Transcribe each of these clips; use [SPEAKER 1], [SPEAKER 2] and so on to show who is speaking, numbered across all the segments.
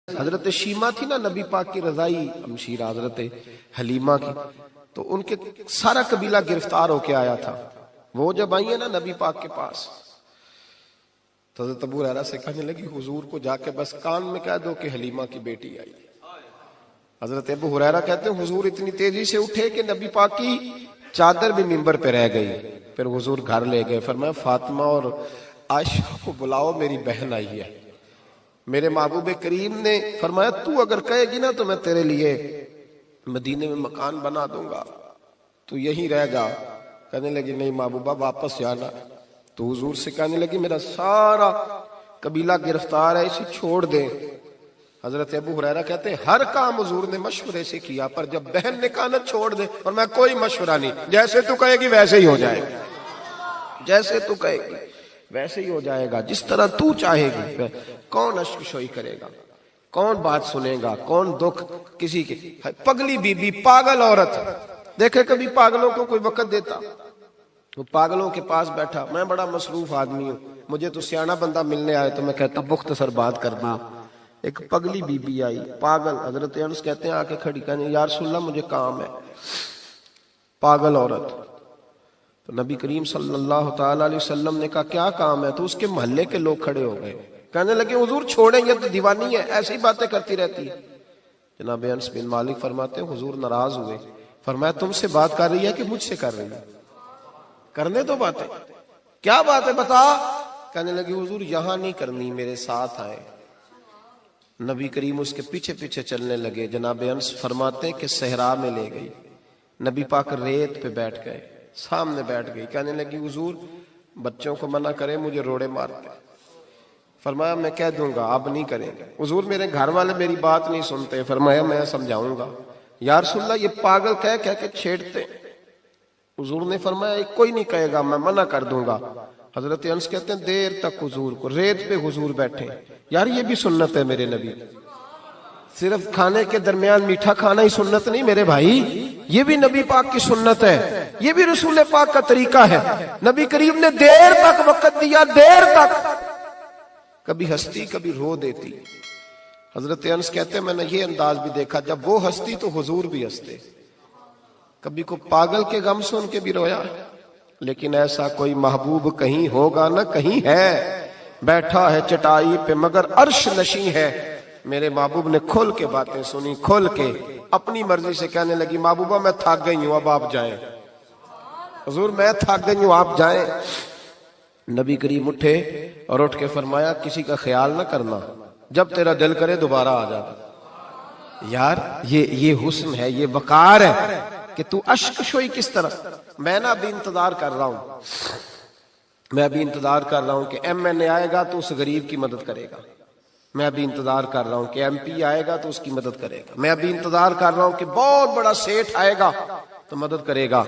[SPEAKER 1] حضرت شیما تھی نا نبی پاک کی رضائی ہمشیرہ حضرت حلیمہ کی، تو ان کے سارا قبیلہ گرفتار ہو کے آیا تھا. وہ جب آئی ہیں نا نبی پاک کے پاس تو حضرت ابو ہریرہ سے کہنے لگی حضور کو جا کے بس کان میں کہہ دو کہ حلیمہ کی بیٹی آئی. حضرت ابو ہریرہ کہتے ہیں حضور اتنی تیزی سے اٹھے کہ نبی پاک کی چادر بھی منبر پہ رہ گئی. پھر حضور گھر لے گئے، فرمایا فاطمہ اور عائشہ کو بلاؤ، میری بہن آئی ہے. میرے محبوب کریم نے فرمایا تو اگر کہے گی نا تو میں تیرے لیے مدینے میں مکان بنا دوں گا، تو یہیں رہ جا. کہنے لگی نہیں محبوبہ واپس جانا. تو حضور سے کہنے لگی میرا سارا قبیلہ گرفتار ہے، اسے چھوڑ دیں. حضرت ابو ہریرہ کہتے ہیں ہر کام حضور نے مشورے سے کیا، پر جب بہن نے کہا نا چھوڑ دے، اور میں کوئی مشورہ نہیں، جیسے تو کہے گی ویسے ہی ہو جائے گا، جیسے تو کہے گی ویسے ہی ہو جائے گا، جس طرح تو چاہے گی. کون اشک شوئی کرے گا، کون بات سنے گا، کون دکھ کسی کے. پگلی بی بی پاگل عورت، دیکھے کبھی پاگلوں کو کوئی وقت دیتا؟ وہ پاگلوں کے پاس بیٹھا، میں بڑا مصروف آدمی ہوں، مجھے تو سیاںہ بندہ ملنے آئے تو میں کہتا مختصر بات کرنا. ایک پگلی بی بی آئی پاگل، حضرت انس کہتے ہیں آ کے کھڑی، کہنے یا رسول اللہ مجھے کام ہے. پاگل عورت. تو نبی کریم صلی اللہ تعالی علیہ وسلم نے کہا کیا کام ہے؟ تو اس کے محلے کے لوگ کھڑے ہو گئے، کہنے لگے حضور چھوڑیں یہ تو دیوانی ہے، ایسی ہی باتیں کرتی رہتی ہے. جناب انس بن مالک فرماتے ہیں حضور ناراض ہوئے، فرمایا تم سے بات کر رہی ہے کہ مجھ سے کر رہی ہے؟ کرنے دو باتیں. کیا بات ہے بتا؟ کہنے لگی حضور یہاں نہیں کرنی، میرے ساتھ آئے. نبی کریم اس کے پیچھے پیچھے چلنے لگے. جناب انس فرماتے ہیں کہ صحرا میں لے گئی، نبی پاک ریت پہ بیٹھ گئے، سامنے بیٹھ گئی. کہنے لگی حضور بچوں کو منع کریں، مجھے روڑے مارتے. فرمایا میں کہہ دوں گا، اب نہیں کریں گے. حضور میرے گھر والے میری بات نہیں سنتے. فرمایا میں سمجھاؤں گا. یا رسول اللہ یہ پاگل کہہ کے چھیڑتے. حضور نے فرمایا کوئی نہیں کہے گا، میں منع کر دوں گا. حضرت انس کہتے ہیں دیر تک حضور کو ریت پہ حضور بیٹھے. یار یہ بھی سنت ہے میرے نبی، صرف کھانے کے درمیان میٹھا کھانا ہی سنت نہیں میرے بھائی، یہ بھی نبی پاک کی سنت ہے، یہ بھی رسول پاک کا طریقہ ہے. نبی کریم نے دیر تک وقت دیا، دیر تک. کبھی ہستی کبھی رو دیتی. حضرت انس کہتے ہیں میں نے یہ انداز بھی دیکھا، جب وہ ہستی تو حضور بھی ہستے. کبھی کو پاگل کے غم سن کے بھی رویا. لیکن ایسا کوئی محبوب کہیں ہوگا نہ کہیں ہے، بیٹھا ہے چٹائی پہ مگر عرش نشیں ہے. میرے محبوب نے کھل کے باتیں سنی، کھل کے اپنی مرضی سے. کہنے لگی محبوبہ میں تھک گئی ہوں، اب آپ جائیں. حضور میں تھک گئی ہوں، آپ جائیں. نبی کریم اٹھے اور اٹھ کے فرمایا کسی کا خیال نہ کرنا، جب تیرا دل کرے دوبارہ آ جا. یار یہ حسن ہے، یہ وقار ہے کہ تو اشک شوئی کس طرح. میں نا ابھی انتظار کر رہا ہوں، میں ابھی انتظار کر رہا ہوں کہ ایم این اے آئے گا تو اس غریب کی مدد کرے گا. میں ابھی انتظار کر رہا ہوں کہ ایم پی آئے گا تو اس کی مدد کرے گا. میں ابھی انتظار کر رہا ہوں کہ بہت بڑا سیٹھ آئے گا تو مدد کرے گا.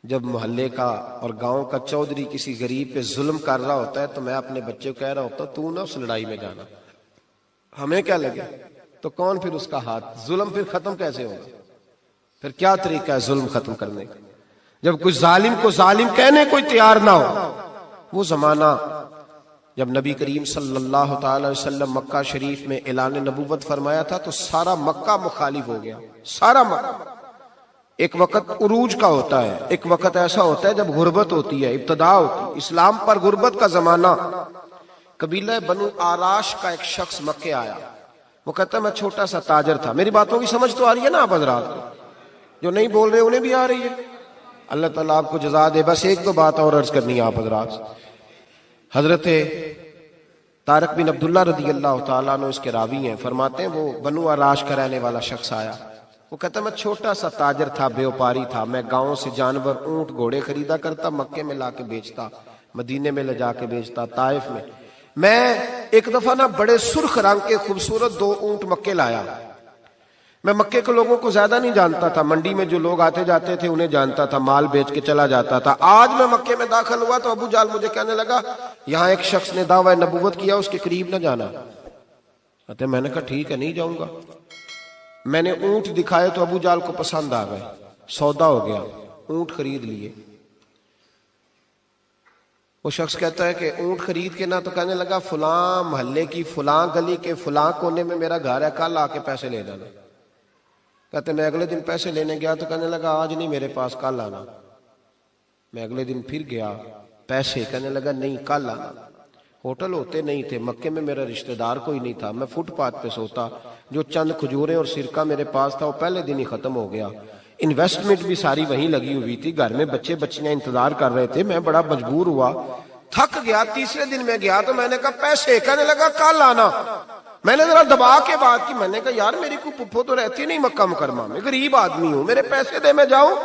[SPEAKER 1] جب محلے کا اور گاؤں کا چودھری کسی غریب پہ ظلم کر رہا ہوتا ہے تو میں اپنے بچے کو کہہ رہا ہوتا تو نہ اس لڑائی میں جانا، ہمیں کیا لگے. تو کون پھر اس کا ہاتھ؟ ظلم پھر ختم کیسے ہوگا؟ پھر کیا طریقہ ہے ظلم ختم کرنے کا؟ جب کوئی ظالم کو ظالم کہنے کوئی تیار نہ ہو. وہ زمانہ جب نبی کریم صلی اللہ تعالی وسلم مکہ شریف میں اعلان نبوت فرمایا تھا تو سارا مکہ مخالف ہو گیا، سارا مکہ. ایک وقت عروج کا ہوتا ہے، ایک وقت ایسا ہوتا ہے جب غربت ہوتی ہے، ابتدا ہوتی ہے. اسلام پر غربت کا زمانہ. قبیلہ بنو آراش کا ایک شخص مکے آیا. وہ کہتا ہے میں چھوٹا سا تاجر تھا. میری باتوں کی سمجھ تو آ رہی ہے نا آپ حضرات کو؟ جو نہیں بول رہے انہیں بھی آ رہی ہے. اللہ تعالیٰ آپ کو جزا دے. بس ایک دو بات اور عرض کرنی ہے آپ حضرات. حضرت طارق بن عبداللہ رضی اللہ تعالیٰ عنہ اس کے راوی ہیں، فرماتے ہیں وہ بنو آراش کا رہنے والا شخص آیا. وہ کہتا ہے میں چھوٹا سا تاجر تھا، بیوپاری تھا. میں گاؤں سے جانور اونٹ گھوڑے خریدا کرتا، مکے میں لا کے بیچتا، مدینے میں لے جا کے بیچتا، طائف میں. میں ایک دفعہ نا بڑے سرخ رنگ کے خوبصورت 2 اونٹ مکے لایا. میں مکے کے لوگوں کو زیادہ نہیں جانتا تھا، منڈی میں جو لوگ آتے جاتے تھے انہیں جانتا تھا، مال بیچ کے چلا جاتا تھا. آج میں مکے میں داخل ہوا تو ابو جال مجھے کہنے لگا یہاں ایک شخص نے دعویٰ نبوت کیا، اس کے قریب نہ جانا. میں نے کہا ٹھیک ہے نہیں جاؤں گا. میں نے اونٹ دکھائے تو ابو جال کو پسند آ گئے، سودا ہو گیا، اونٹ خرید لیے. وہ شخص کہتا ہے کہ اونٹ خرید کے نا تو کہنے لگا فلاں محلے کی فلاں گلی کے فلاں کونے میں میرا گھر ہے، کل آ کے پیسے لے جانا۔ کہتے میں اگلے دن پیسے لینے گیا تو کہنے لگا آج نہیں میرے پاس، کل آنا۔ میں اگلے دن پھر گیا پیسے، کہنے لگا نہیں کل آنا۔ ہوٹل ہوتے نہیں تھے، مکے میں میرا رشتہ دار کوئی نہیں تھا، میں فٹ پاتھ پہ سوتا، جو چند کھجوریں اور سرکہ میرے پاس تھا وہ پہلے دن ہی ختم ہو گیا۔ انویسٹمنٹ بھی ساری وہیں لگی ہوئی تھی، گھر میں بچے بچیاں انتظار کر رہے تھے، میں بڑا مجبور ہوا، تھک گیا۔ تیسرے دن میں گیا تو میں نے کہا پیسے، کہنے لگا کل آنا۔ میں نے ذرا دبا کے بات کی، میں نے کہا یار میری کوئی پھپھو تو رہتی نہیں مکہ مکرمہ میں، غریب آدمی ہوں، میرے پیسے دے میں جاؤں۔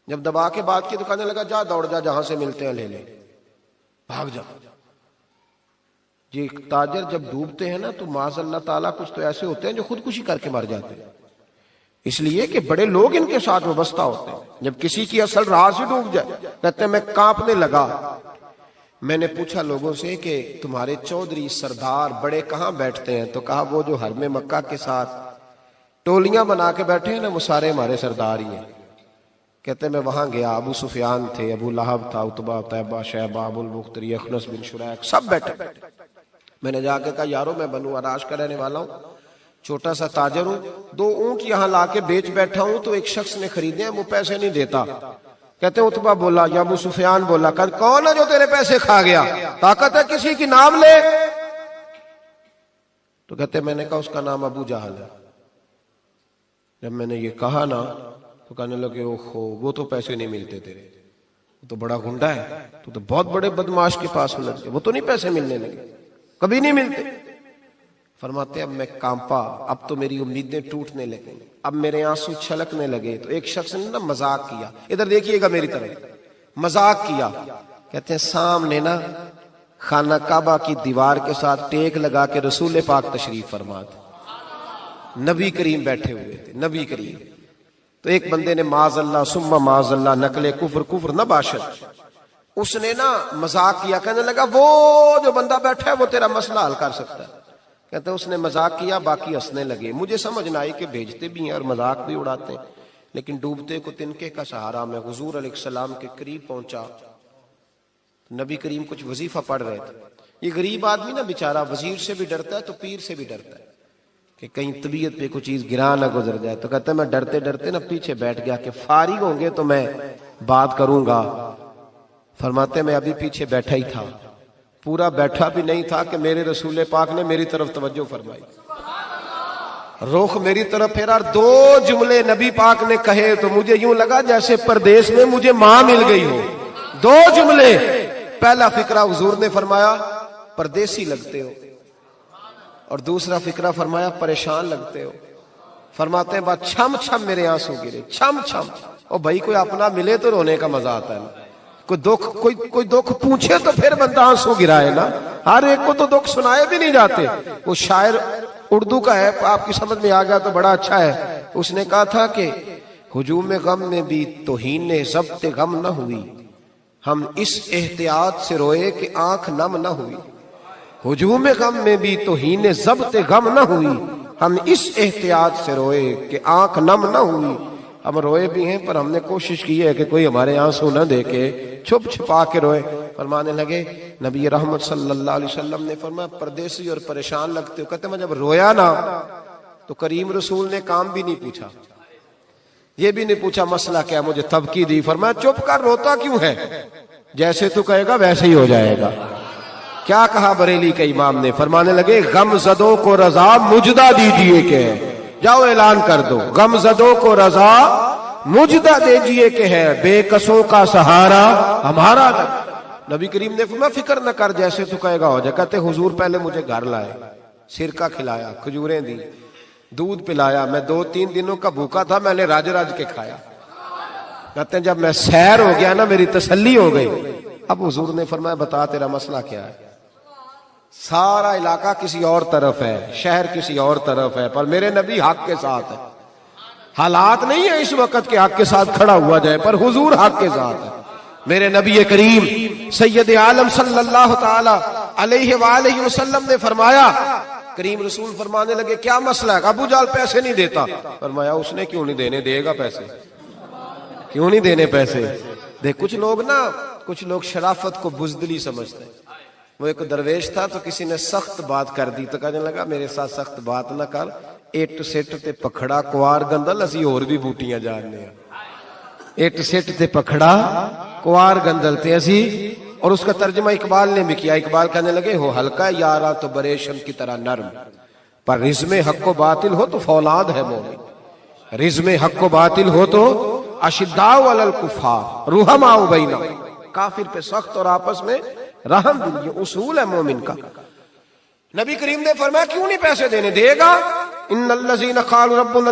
[SPEAKER 1] جب دبا کے بات کی تو کہنے لگا جا دوڑ جا، جہاں سے ملتے ہیں لے لے، بھاگ جا۔ یہ تاجر جب ڈوبتے ہیں نا تو معاذ اللہ تعالیٰ کچھ تو ایسے ہوتے ہیں جو خودکشی کر کے مر جاتے ہیں، اس لیے کہ بڑے لوگ ان کے ساتھ وابستہ ہوتے ہیں۔ جب کسی کی اصل راہ سے ڈوب جائے کہتے ہیں میں کانپنے لگا۔ میں نے پوچھا لوگوں سے کہ تمہارے چودھری سردار بڑے کہاں بیٹھتے ہیں؟ تو کہا وہ جو حرم مکہ کے ساتھ ٹولیاں بنا کے بیٹھے ہیں نا وہ سارے ہمارے سردار ہی ہیں۔ کہتے میں وہاں گیا، ابو سفیان تھے، ابو لہب تھا، عتبہ، طیبہ، شیبہ، ابو البختری، اخنس بن شریک، سب بیٹھے۔ میں نے جا کے کہا یارو میں بنو عراش کا رہنے والا ہوں، چھوٹا سا تاجر ہوں، 2 اونٹ یہاں لا کے بیچ بیٹھا ہوں تو ایک شخص نے خریدے ہیں، وہ پیسے نہیں دیتا۔ کہتے ہیں عتبہ بولا یا ابو سفیان بولا، کون ہے جو تیرے پیسے کھا گیا؟ طاقت ہے کسی کی نام لے؟ تو کہتے میں نے کہا اس کا نام ابو جہل ہے۔ جب میں نے یہ کہا نا تو کہنے لگے اوہو وہ تو پیسے نہیں ملتے تیرے، وہ تو بڑا گنڈا ہے، تو بہت بڑے بدماش کے پاس لگ گئے، وہ تو نہیں پیسے ملنے لگے، کبھی نہیں ملتے۔ فرماتے اب میں کانپا، اب تو میری امیدیں ٹوٹنے لگیں، اب میرے آنسو چھلکنے لگے۔ تو ایک شخص نے نا مذاق کیا، ادھر دیکھیے گا میری طرف، مذاق کیا۔ کہتے ہیں سامنے نا خانہ کعبہ کی دیوار کے ساتھ ٹیک لگا کے رسول پاک تشریف فرما تھے، نبی کریم بیٹھے ہوئے تھے، نبی کریم۔ تو ایک بندے نے معاذ اللہ ثم معاذ اللہ نقل کفر نہ باشد، اس نے نا مذاق کیا، کہنے لگا وہ جو بندہ بیٹھا ہے وہ تیرا مسئلہ حل کر سکتا ہے۔ کہتے ہیں اس نے مذاق کیا، باقی ہنسنے لگے۔ مجھے سمجھ نہ آئی کہ بھیجتے بھی ہیں اور مذاق بھی اڑاتے ہیں، لیکن ڈوبتے کو تنکے کا سہارا میں حضور علیہ السلام کے قریب پہنچا۔ نبی کریم کچھ وظیفہ پڑھ رہے تھے۔ یہ غریب آدمی نا بیچارہ وزیر سے بھی ڈرتا ہے تو پیر سے بھی ڈرتا ہے کہ کہیں طبیعت پہ کوئی چیز گرا نہ گزر جائے۔ تو کہتا ہے میں ڈرتے ڈرتے نا پیچھے بیٹھ گیا کہ فارغ ہوں گے تو میں بات کروں گا۔ فرماتے میں ابھی پیچھے بیٹھا ہی تھا، پورا بیٹھا بھی نہیں تھا کہ میرے رسول پاک نے میری طرف توجہ فرمائی، رخ میری طرف پھیرا، 2 جملے نبی پاک نے کہے تو مجھے یوں لگا جیسے پردیس میں مجھے ماں مل گئی ہو۔ 2 جملے، پہلا فقرہ حضور نے فرمایا پردیسی لگتے ہو، اور دوسرا فقرہ فرمایا پریشان لگتے ہو۔ فرماتے ہیں بات چھم چھم میرے آنسو گرے، چھم چھم۔ اور بھائی کوئی اپنا ملے تو رونے کا مزہ آتا ہے نا، کوئی دکھ پوچھے تو پھر بندہ آنسو گرائے نا، ہر ایک کو تو دکھ سنائے بھی نہیں جاتے۔ وہ شاعر اردو کا ہے، آپ کی سمجھ میں آ گیا تو بڑا اچھا ہے۔ اس نے کہا تھا کہ ہجوم غم میں بھی توہین ضبط غم نہ ہوئی، ہم اس احتیاط سے روئے کہ آنکھ نم نہ ہوئی۔ ہجوم غم میں بھی توہین ضبط غم نہ ہوئی، ہم اس احتیاط سے روئے کہ آنکھ نم نہ ہوئی۔ ہم روئے بھی ہیں پر ہم نے کوشش کی ہے کہ کوئی ہمارے آنسو نہ دیکھے، چھپ چھپا کے روئے۔ فرمانے لگے نبی رحمت صلی اللہ علیہ وسلم نے فرمایا پردیسی اور پریشان لگتے ہو۔ کہتے میں جب رویا نا تو کریم رسول نے کام بھی نہیں پوچھا، یہ بھی نہیں پوچھا مسئلہ کیا، مجھے تبکی دی۔ فرمایا چپ کر، روتا کیوں ہے؟ جیسے تو کہے گا ویسے ہی ہو جائے گا۔ کیا کہا بریلی کے امام نے؟ فرمانے لگے غم زدوں کو رضا مجدہ دیجئے کہ، جاؤ اعلان کر دو، غم زدوں کو رضا مجدہ دیجئے کہ ہے بے کسوں کا سہارا ہمارا۔ نبی کریم نے فرمایا فکر نہ کر، جیسے تو کہے گا ہو جائے۔ کہتے حضور پہلے مجھے گھر لائے، سرکہ کھلایا، کھجوریں دی، دودھ پلایا، میں 2-3 دنوں کا بھوکا تھا، میں نے راج کے کھایا۔ کہتے ہیں جب میں سیر ہو گیا نا میری تسلی ہو گئی۔ اب حضور نے فرمایا بتا تیرا مسئلہ کیا ہے؟ سارا علاقہ کسی اور طرف ہے، شہر کسی اور طرف ہے، پر میرے نبی حق کے ساتھ ہے۔ حالات نہیں ہے اس وقت کے حق کے ساتھ کھڑا ہوا جائے، پر حضور حق کے ساتھ ہے۔ میرے نبی کریم سید عالم صلی اللہ تعالی علیہ وآلہ وسلم نے فرمایا، کریم رسول فرمانے لگے کیا مسئلہ ہے؟ ابو جال پیسے نہیں دیتا۔ فرمایا اس نے کیوں نہیں دینے، دے گا پیسے، کیوں نہیں دینے پیسے؟ دیکھ کچھ لوگ نا کچھ لوگ شرافت کو بزدلی سمجھتے ہیں. وہ ایک درویش تھا تو کسی نے سخت بات کر دی تو کہنے لگا میرے ساتھ سخت بات نہ کر, اٹ سٹ تے پکھڑا کوار گندل اسی اور بھی بوٹیاں جاننے ہیں. اٹ سٹ تے پکھڑا کوار گندل تے اسی. اور اس کا ترجمہ اقبال نے بھی کیا. اقبال کہنے لگے ہو ہلکا یارا تو بریشم کی طرح نرم, پر رزم حق و باطل ہو تو فولاد ہے مومن. رزم حق و باطل ہو تو اشداء علی الکفار رحماء بینہم, کافر پہ سخت اور آپس میں رحم دل. یہ اصول ہے مومن کا. نبی کریم نے فرمایا کیوں نہیں پیسے دینے, دے گا. ان الذین قالوا ربنا